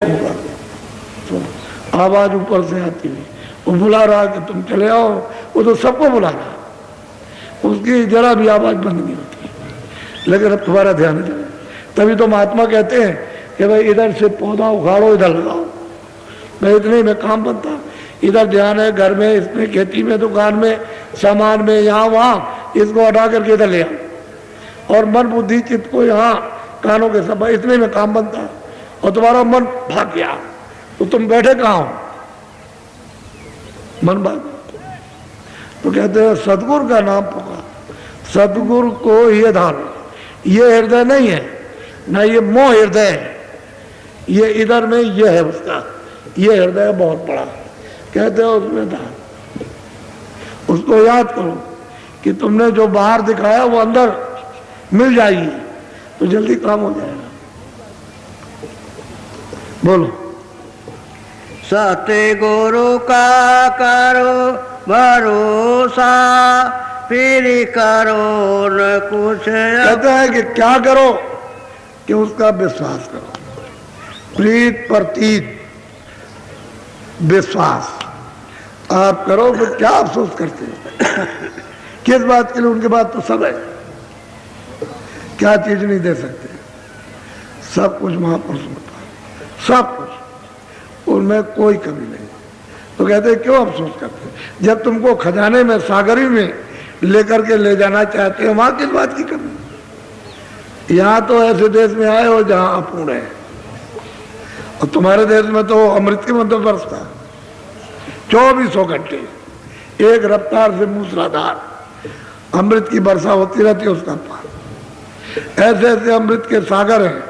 होगा। तो आवाज ऊपर से आती हुई वो बुला रहा कि तुम चले आओ, वो तो सबको बुला रहा, उसकी जरा भी आवाज बंद नहीं होती। लेकिन अब तुम्हारा ध्यान है, तभी तो महात्मा कहते हैं कि भाई इधर से पौधा उखाड़ो इधर लगाओ, भाई इतने में काम बनता। इधर ध्यान है, घर में, इसमें, खेती में, दुकान में, सामान में, यहाँ वहाँ, इसको हटा करके इधर ले आओ और मन बुद्धि चित्त को यहाँ कानों के सब, इतने में काम बनता। और तुम्हारा मन भाग गया तो तुम बैठे कहाँ हो, मन भाग। तो कहते हैं सदगुरु का नाम पुकार, सदगुरु को ये धारो, ये हृदय नहीं है ना, ये मोह हृदय है, ये इधर में ये है उसका, ये हृदय बहुत बड़ा, कहते हैं उसमें धार। उसको याद करो कि तुमने जो बाहर दिखाया वो अंदर मिल जाएगी तो जल्दी काम हो जाएगा। बोलो। सतगुरु का करो भरोसा, फिर करो न कुछ। कहते हैं कि क्या करो, कि उसका विश्वास करो, प्रीत प्रतीत विश्वास आप करो। फिर क्या अफसोस करते हो किस बात के लिए, उनके बाद तो सब है, क्या चीज नहीं दे सकते, सब कुछ महापुरुष होता है, सब कुछ, उनमें कोई कमी नहीं। तो कहते हैं क्यों अफसोस करते हैं, जब तुमको खजाने में, सागरी में लेकर के ले जाना चाहते हैं, वहां किस बात की कमी। यहाँ तो ऐसे देश में आए हो जहां अपूर्ण है, और तुम्हारे देश में तो अमृत की मतलब बरसता है 2400 घंटे, एक रफ्तार से मूसलाधार अमृत की वर्षा होती रहती है उसका पार। ऐसे ऐसे अमृत के सागर हैं,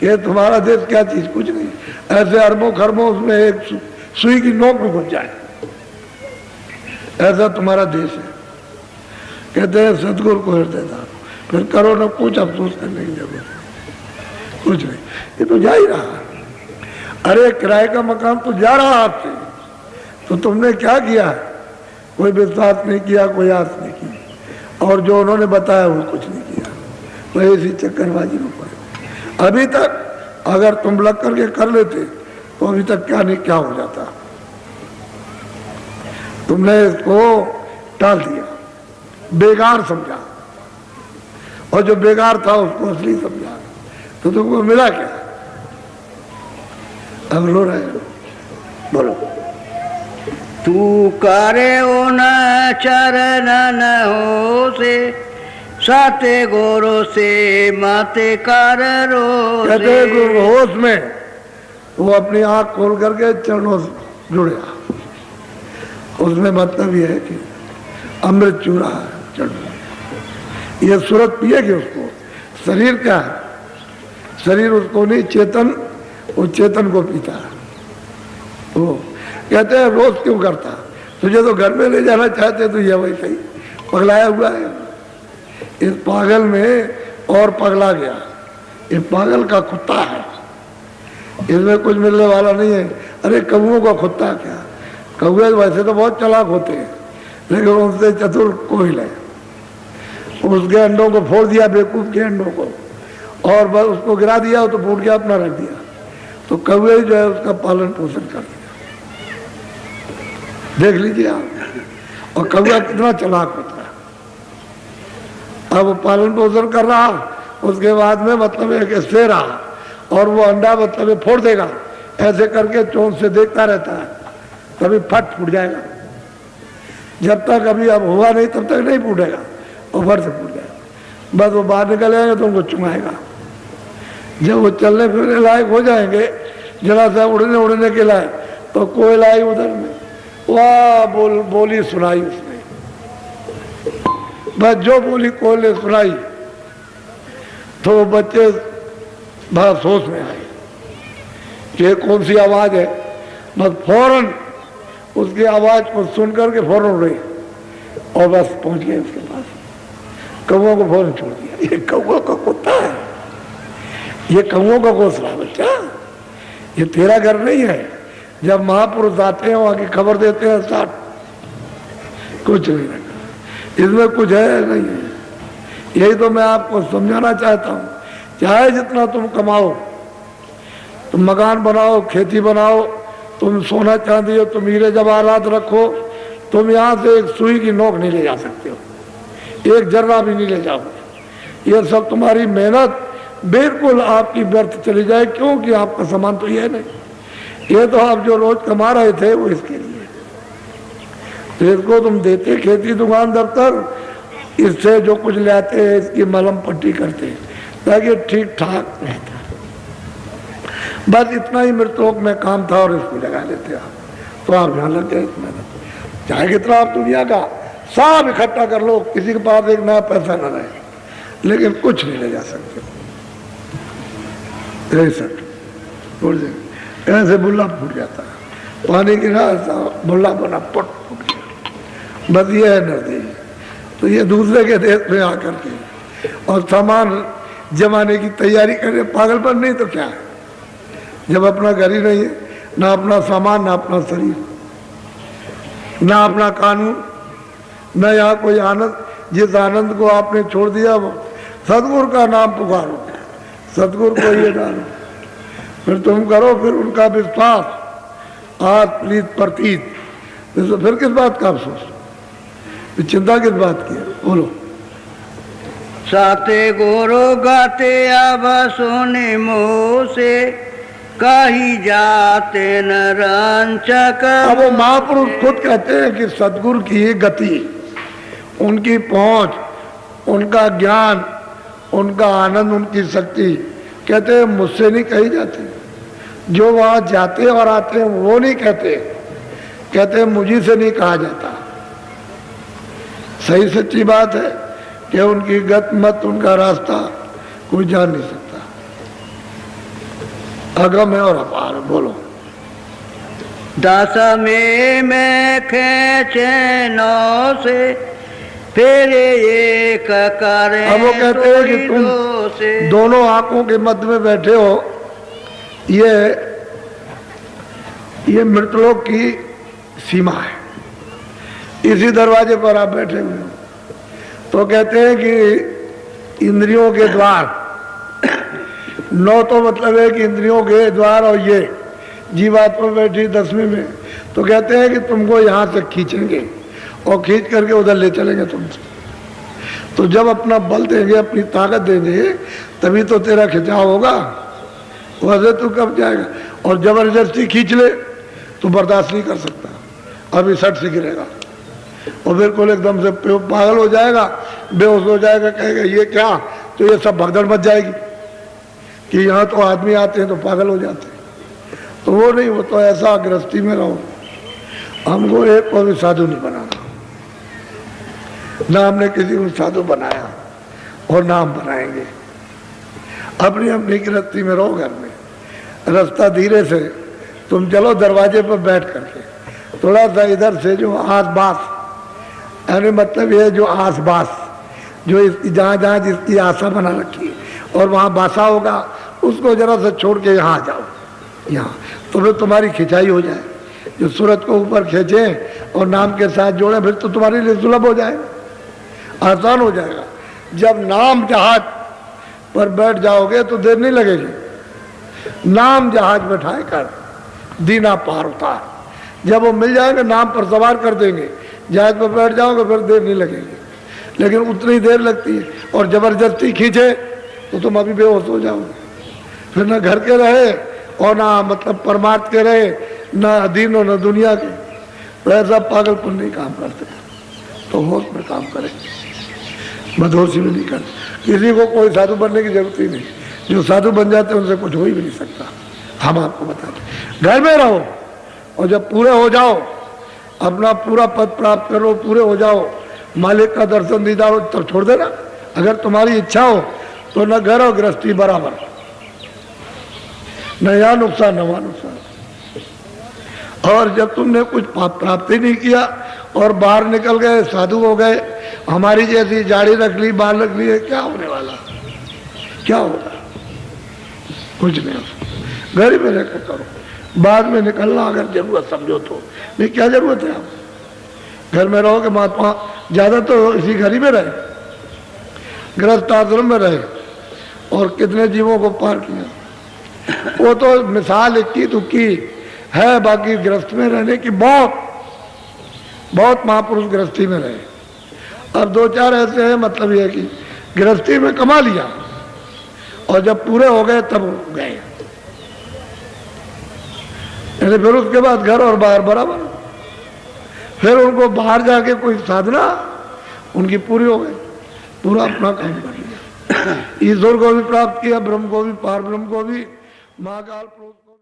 ये तुम्हारा देश क्या चीज, कुछ नहीं। ऐसे अरबों खरबों उसमें एक सुई की नोक में घुस जाए, ऐसा तुम्हारा देश है। कहते हैं सदगुरु को हृदय धारो, फिर करो ना कुछ अफसोस करने की जरूरत नहीं, कुछ नहीं, ये तो जा ही रहा। अरे किराए का मकान तो जा रहा आपसे, तो तुमने क्या किया, कोई विश्वास नहीं किया, कोई आस नहीं की, और जो उन्होंने बताया वो कुछ नहीं किया, तो ऐसी चक्करबाजी में पड़े। अभी तक अगर तुम लग करके कर लेते तो अभी तक क्या नहीं क्या हो जाता। तुमने इसको टाल दिया, बेकार समझा, और जो बेकार था उसको असली समझा, तो तुमको मिला क्या। अब रो रहे हो, बोलो। तू करे उन चरणन हो से, सतगुरु से मत कर रो। कहते गुरु होश में वो अपनी आंख खोल करके चरणों से जुड़ेगा, उसमें मतलब ये है कि अमृत चूरा है चरणों, ये सूरत पिएगी उसको। शरीर क्या है, शरीर उसको नहीं, चेतन, वो चेतन को पीता है। तो कहते हैं रोज क्यों करता, तुझे तो घर में ले जाना चाहते, तो ये वही सही पगलाया हुआ है। इस पागल में और पगला गया, ये पागल का कुत्ता है, इसमें कुछ मिलने वाला नहीं है। अरे कौओं का कुत्ता क्या, कौए वैसे तो बहुत चालाक होते हैं, लेकिन उनसे चतुर कोई है। उसके अंडों को फोड़ दिया, बेवकूफ के अंडों को, और बस उसको गिरा दिया तो फूट के अपना रख दिया, तो कौए जो है उसका पालन पोषण कर दिया। देख लीजिए आप, और कौआ कितना चालाक होता है। अब वो पालन पोषण कर रहा, उसके बाद में मतलब है कि से रहा, और वो अंडा मतलब फोड़ देगा, ऐसे करके चोंच से देखता रहता है, कभी फट फूट जाएगा। जब तक अभी अब हुआ नहीं तब तक नहीं फूटेगा, और फट से फूट जाएगा। बस वो बाहर निकल आएगा तो उनको चुमाएगा। जब वो चलने फिरने लायक हो जाएंगे, जरा सा उड़ने के लायक, तो कोयल आई उधर में, वाह बोली सुनाई उसने, बस जो बोली कोयल ने सुनाई, तो वो बच्चे बड़ा सोच में आए, ये कौन सी आवाज है। बस फौरन उसकी आवाज को सुन करके फौरन उड़े, और बस पहुंच गए उसके पास। कौओं को फौरन छोड़ दिया, ये कौओं का कुत्ता है, ये कौओं का घोंसला बच्चा, ये तेरा घर नहीं है। जब महापुरुष आते हैं वहां की खबर देते हैं, साथ कुछ नहीं रखा, इसमें कुछ है नहीं है। यही तो मैं आपको समझाना चाहता हूं, चाहे जितना तुम कमाओ, तुम मकान बनाओ, खेती बनाओ, तुम सोना चांदी हो, तुम हीरे जवाहरात रखो, तुम यहाँ से एक सुई की नोक नहीं ले जा सकते हो, एक जर्रा भी नहीं ले जाओगे। ये सब तुम्हारी मेहनत बिल्कुल आपकी व्यर्थ चली जाए, क्योंकि आपका सामान तो ये नहीं। ये तो आप जो रोज कमा रहे थे वो इसके लिए, तो इसको तुम देते खेती दुकान दफ्तर, इससे जो कुछ ले आते हैं इसकी मलम पट्टी करते हैं ताकि ठीक ठाक रहता। बस इतना ही मृतलोक में काम था और इसको लगा लेते आप, तो आप यहाँ लग गए इसमें। चाहे कितना आप दुनिया का सब इकट्ठा कर लो, किसी के पास एक नया पैसा न रहे, लेकिन कुछ नहीं ले जा सकते। ऐसे बुल्ला फूट जाता है, पानी गिरा बुल्ला बना पट फूट गया। बस ये है नजदीक। तो ये दूसरे के देश में आकर के और सामान जमाने की तैयारी करे, पागलपन नहीं तो क्या है? जब अपना घर ही नहीं है, ना अपना सामान, ना अपना शरीर, ना अपना कानून, ना यहाँ कोई आनंद। जिस आनंद को आपने छोड़ दिया वो सतगुरु का नाम पुकारो, सतगुरु को ये डालो, फिर तुम करो फिर उनका विश्वास आज प्रीत प्रतीत, तो फिर किस बात का अफसोस, फिर चिंता किस बात की है? बोलो। साते गोरो गाते अब सोने मोह से कही जाते न रंचक। अब वो महापुरुष खुद कहते हैं कि सदगुरु की गति, उनकी पहुंच, उनका ज्ञान, उनका आनंद, उनकी शक्ति, कहते हैं मुझसे नहीं कही जाती। जो वहां जाते और आते हैं वो नहीं कहते, कहते हैं मुझी से नहीं कहा जाता। सही सच्ची बात है कि उनकी गत मत, उनका रास्ता कोई जान नहीं सकता। अगम है और अपार। बोलो। दस में मैं खेचे नौ से फिर एक करे। अब वो कहते हैं कि तुम दोनों आंखों के मध्य में बैठे हो, ये मृतलोक की सीमा है, इसी दरवाजे पर आप बैठे हुए हो। तो कहते हैं कि इंद्रियों के द्वार, नौ तो मतलब है कि इंद्रियों के द्वार, और ये जीवात्मा बैठी 10वीं में, तो कहते हैं कि तुमको यहाँ से खींचेंगे और खींच करके उधर ले चलेंगे तुमसे। तो जब अपना बल देंगे, अपनी ताकत देंगे, तभी तो तेरा खिंचाव होगा, वैसे तू कब जाएगा। और जबरदस्ती खींच ले तो बर्दाश्त नहीं कर सकता, अभी सट से गिरेगा और बिल्कुल एकदम से पागल हो जाएगा, बेहोश हो जाएगा, कहेगा ये क्या, तो ये सब भगदड़ मच जाएगी कि यहाँ तो आदमी आते हैं तो पागल हो जाते हैं। तो वो नहीं, वो तो ऐसा गृहस्थी में रहो। हमको एक को भी साधु नहीं बनाना, ना हमने किसी को साधु बनाया और ना हम बनाएंगे। अपनी अपनी गृहस्थी में रहो, घर में रास्ता धीरे से तुम चलो, दरवाजे पर बैठ करके थोड़ा सा इधर से जो आस बास, यानी मतलब ये जो आस बास, जो इसकी जहाँ जहाँ जिसकी आशा बना रखी है और वहाँ बासा होगा, उसको जरा सा छोड़ के यहाँ आ जाओ, यहाँ तो फिर तुम्हारी खिंचाई हो जाए। जो सूरज को ऊपर खींचे और नाम के साथ जोड़े, फिर तो तुम्हारे लिए सुलभ हो जाएगा, आसान हो जाएगा। जब नाम जहाज पर बैठ जाओगे तो देर नहीं लगेगी। नाम जहाज बैठाए कर दीना पार उतार, जब वो मिल जाएंगे नाम पर सवार कर देंगे, जहाज पर बैठ जाओगे फिर देर नहीं लगेगी। लेकिन उतनी देर लगती है, और जबरदस्ती खींचे तो तुम अभी बेहोश हो जाओगे। फिर ना घर के रहे और ना मतलब परमार्थ के रहे, ना अधीन और ना दुनिया के, तो ऐसा पागलपन नहीं काम करते। तो होश में काम करें, बदहोशी में नहीं करते। किसी को कोई साधु बनने की जरूरत ही नहीं, जो साधु बन जाते हैं उनसे कुछ हो ही भी नहीं सकता। हम आपको बताते, घर में रहो और जब पूरे हो जाओ, अपना पूरा पद प्राप्त करो, पूरे हो जाओ, मालिक का दर्शन दीदार हो, तब छोड़ देना। अगर तुम्हारी इच्छा हो तो न घर और गृहस्थी बराबर, न यहाँ नुकसान न वहाँ नुकसान। और जब तुमने कुछ प्राप्ति नहीं किया और बाहर निकल गए, साधु हो गए, हमारी जैसी जाड़ी रख ली, बाल रख ली, क्या होने वाला, क्या होगा? कुछ नहीं। घर में रहकर करो, बाद में निकलना अगर जरूरत समझो तो। नहीं, क्या जरूरत है? आप घर में रहोगे, महात्मा ज्यादा तो इसी घर ही में रहे, गृहस्थ आश्रम में रहे और कितने जीवों को पार किया। वो तो मिसाल इक्की दुक्की है, बाकी गृहस्थ में रहने की बहुत बहुत महापुरुष गृहस्थी में रहे। अब दो चार ऐसे हैं, मतलब ये है कि गृहस्थी में कमा लिया और जब पूरे हो गए तब गए, यानी फिर उसके बाद घर और बाहर बराबर, फिर उनको बाहर जाके कोई साधना उनकी पूरी हो गई, पूरा अपना काम कर लिया, ईश्वर को भी प्राप्त किया, ब्रह्म को भी, पार ब्रह्म को भी, महाकाल